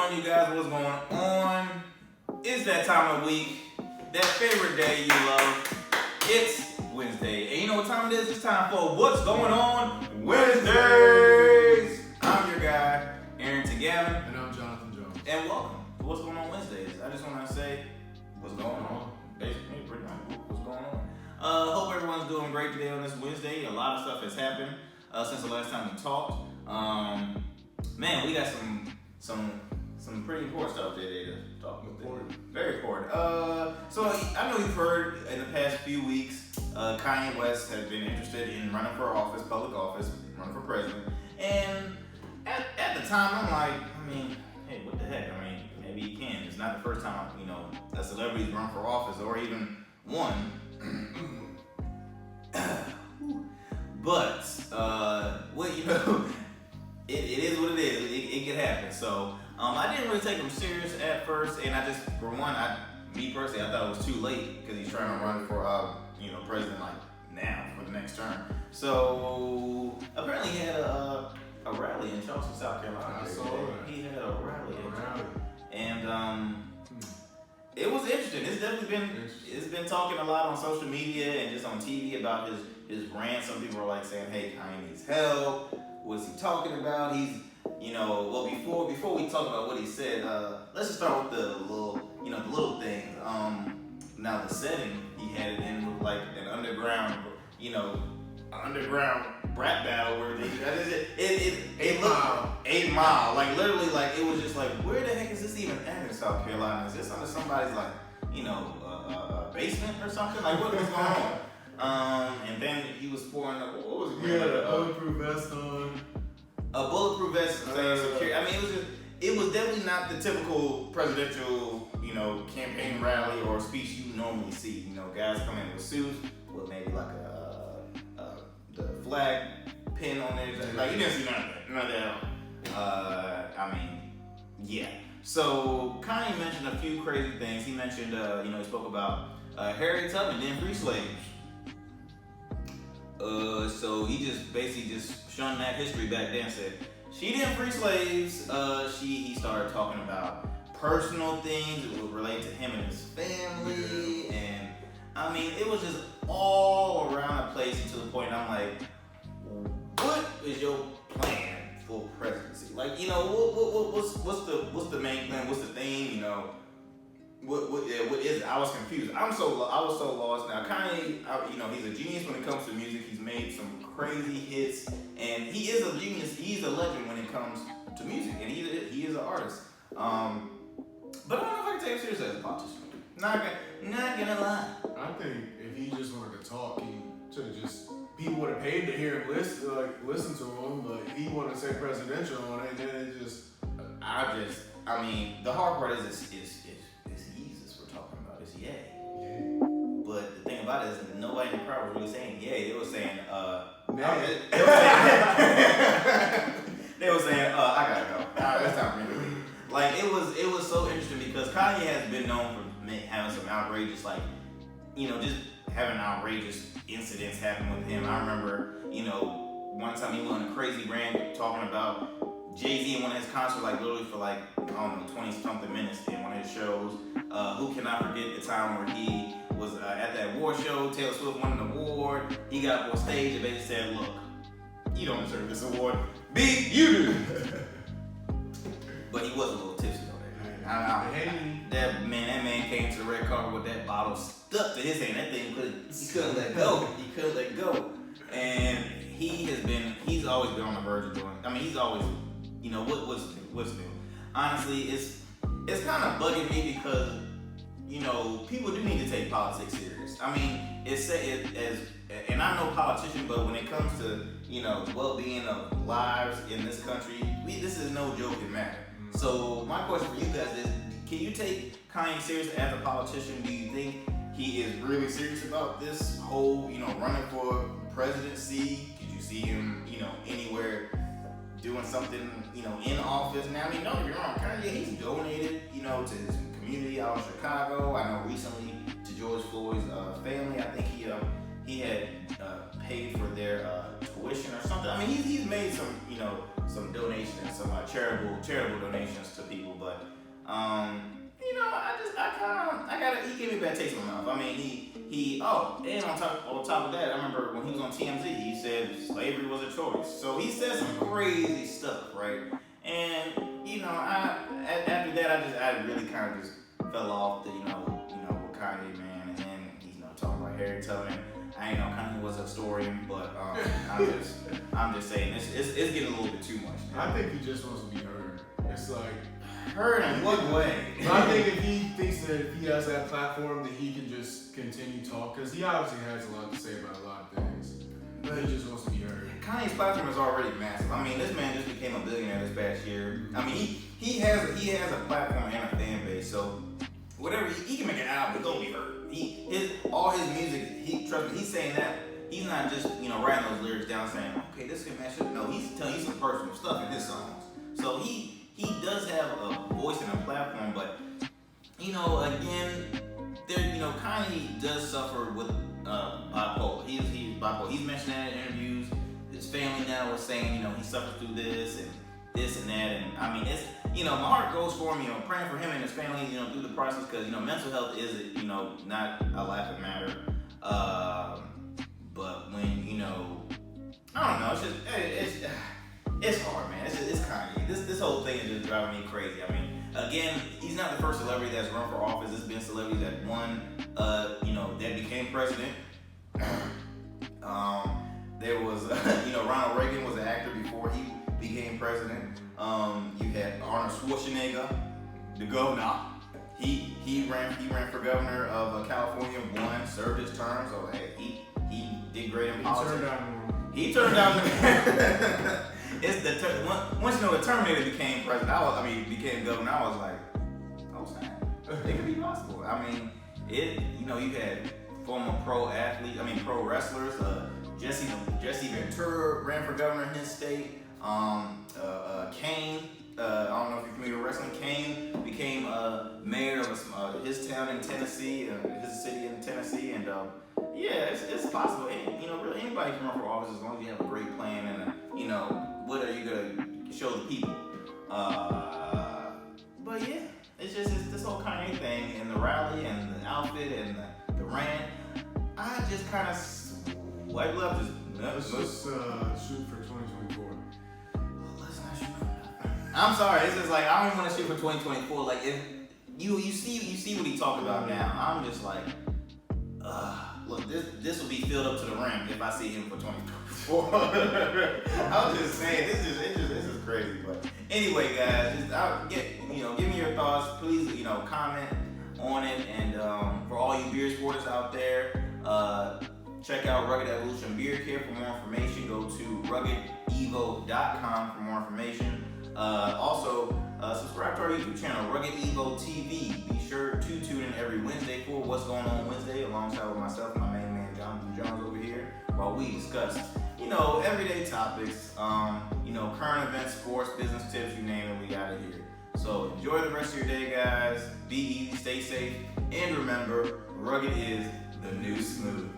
on, you guys? What's going on? It's that time of week, that favorite day you love. It's Wednesday. And you know what time it is? It's time for What's Going On Wednesdays. I'm your guy, Arrington. And I'm Jonathan Jones. And welcome to What's Going On Wednesdays. I just want to say, what's going on? Basically, pretty much what's going on. Hope everyone's doing great today on this Wednesday. A lot of stuff has happened since the last time we talked. Man, we got some pretty important stuff today to talk about. Important. Very important. So I know you've heard in the past few weeks, Kanye West has been interested in running for office, public office, running for president. And at the time, I'm like, hey, what the heck? Maybe he can. It's not the first time, a celebrity's run for office or even won. But, it is what it is. It can happen. So, I didn't really take him serious at first, and I just, for one, me personally, I thought it was too late because he's trying to run for, president like now for the next term. So, apparently he had a rally in Charleston, South Carolina. I saw that. He had a rally. And it was interesting. It's been talking a lot on social media and just on TV about his rant. Some people are like saying, "Hey, Kanye needs help. What's he talking about?" He's, well, before we talk about what he said, let's just start with the little things. Now the setting, he had it in with like an underground rap battle where it looked 8 Mile, like literally, like it was just like, where the heck is this even at in South Carolina? Is this under somebody's like, basement or something? Like what was going on? And then he was pouring what was it? He had a bulletproof vest on. A bulletproof vest saying security. It was definitely not the typical presidential, campaign rally or speech you normally see. Guys come in with suits with maybe like the flag pin on there. Like you didn't see none of that. Yeah. So Kanye mentioned a few crazy things. He mentioned, he spoke about Harriet Tubman didn't free slaves. So he just basically shunned that history back then. Said she didn't free slaves. He started talking about personal things that would relate to him and his family, and it was just all around the place to the point. I'm like, what is your plan for presidency? Like, what's the main plan? What's the theme? What is it? I was confused. I was so lost. Now Kanye, he's a genius when it comes to music. He's made some crazy hits, and he is a genius. He's a legend when it comes to music, and he is an artist. But I don't know if I can take him seriously as a politician. Not gonna lie. I think if he just wanted to talk, he should have people would have paid to hear him listen to him, but he wanted to say presidential on it, and then it just. The hard part is Jesus we're talking about. It's yay. Yeah. But the thing about it is that nobody in the crowd was really saying yay. They were saying, they were saying, I gotta go. It's time for me to leave. Like, it was so interesting because Kanye has been known for having some outrageous, just having outrageous incidents happen with him. I remember, one time he went on a crazy rant talking about Jay-Z in one of his concerts, literally for 20-something minutes in one of his shows. Who cannot forget the time where he was at that award show, Taylor Swift won an award, he got up on stage and basically said, look, you don't deserve this award, B, you do. But he was a little tipsy on that. That man came to the red carpet with that bottle stuck to his hand. That thing he couldn't let go. He couldn't let go. And he's always been on the verge of doing. He's always, what's new? Honestly, it's kind of bugging me because, people do need to take politics serious. And I'm no politician, but when it comes to, well-being of lives in this country, this is no joking matter. So my question for you guys is, can you take Kanye seriously as a politician? Do you think he is really serious about this whole, running for presidency? Could you see him, anywhere doing something, in office? Now, don't get me wrong, Kanye, he's donated, to his community out in Chicago. I know recently to George Floyd's family, I think he had paid for their tuition or something. I mean, he's made some, you know, some donations, some charitable donations to people, but you know, he gave me a bad taste in my mouth. I mean, and on top of that, I remember when he was on TMZ, he said slavery was a choice. So he said some crazy stuff, right? And you know, after that, I really kind of just fell off the, you know, with Kanye, man. And then he's, you know, talking about Harry Tubman. I ain't know Kanye was a historian, but I'm just saying it's getting a little bit too much now. I think he just wants to be heard. It's like, heard in what way? I think if he thinks that if he has that platform, that he can just continue talk, because he obviously has a lot to say about a lot of things. But he just wants to be heard. Kanye's platform is already massive. I mean, this man just became a billionaire this past year. I mean, he has a platform and a fan base, so whatever he can make an album, it's gonna be heard. All his music, trust me, he's saying that. He's not just, you know, writing those lyrics down saying, okay, this can match up. No, he's telling you some personal stuff in his songs. So he does have a voice and a platform, but you know, again, Kanye does suffer with bipolar. He's bipolar. He's mentioned that in interviews. His family now is saying, you know, he suffers through this and that, and I mean, it's, you know, my heart goes for him, you know, praying for him and his family, you know, through the process, because, you know, mental health is, you know, not a laughing matter. But when, you know, I don't know, it's hard, man. It's Kanye. This whole thing is just driving me crazy. I mean, again, he's not the first celebrity that's run for office. There's been celebrities that won, you know, that became president. There was, you know, Ronald Reagan was an actor before he became president. You had Arnold Schwarzenegger, the governor. He ran for governor of California, won, served his term. So hey, he did great in politics. He turned down. Once you know the Terminator became president, became governor. I was like, oh snap, it could be possible. I mean, you know, you had former pro wrestlers. Jesse Ventura ran for governor in his state. Kane, I don't know if you're familiar with wrestling. Kane became mayor of his town in Tennessee, his city in Tennessee, and yeah, it's possible. You know, really anybody can run for office as long as you have a great plan and you know, what are you gonna show the people? But yeah, it's this whole Kanye thing and the rally and the outfit and the rant. I just kind of swipe left. Let's just shoot for 2024. Let's not shoot for nothing. I'm sorry, it's just like I don't want to shoot for 2024. Like if you see what he talking about now, I'm just like, look, this will be filled up to the rim if I see him for 2024. I'm just saying, this is crazy. But anyway, guys, give me your thoughts. Please, you know, comment on it, and for all you beer supporters out there, check out Rugged Evolution Beer Care for more information. Go to ruggedevo.com for more information. Also, subscribe to our YouTube channel, Rugged Evo TV. Be sure to tune in every Wednesday for What's Going On Wednesday, alongside with myself, my main man, Jonathan Jones over here, while we discuss, you know, everyday topics, you know, current events, sports, business tips, you name it, we got it here. So enjoy the rest of your day, guys. Be easy, stay safe, and remember, rugged is the new smooth.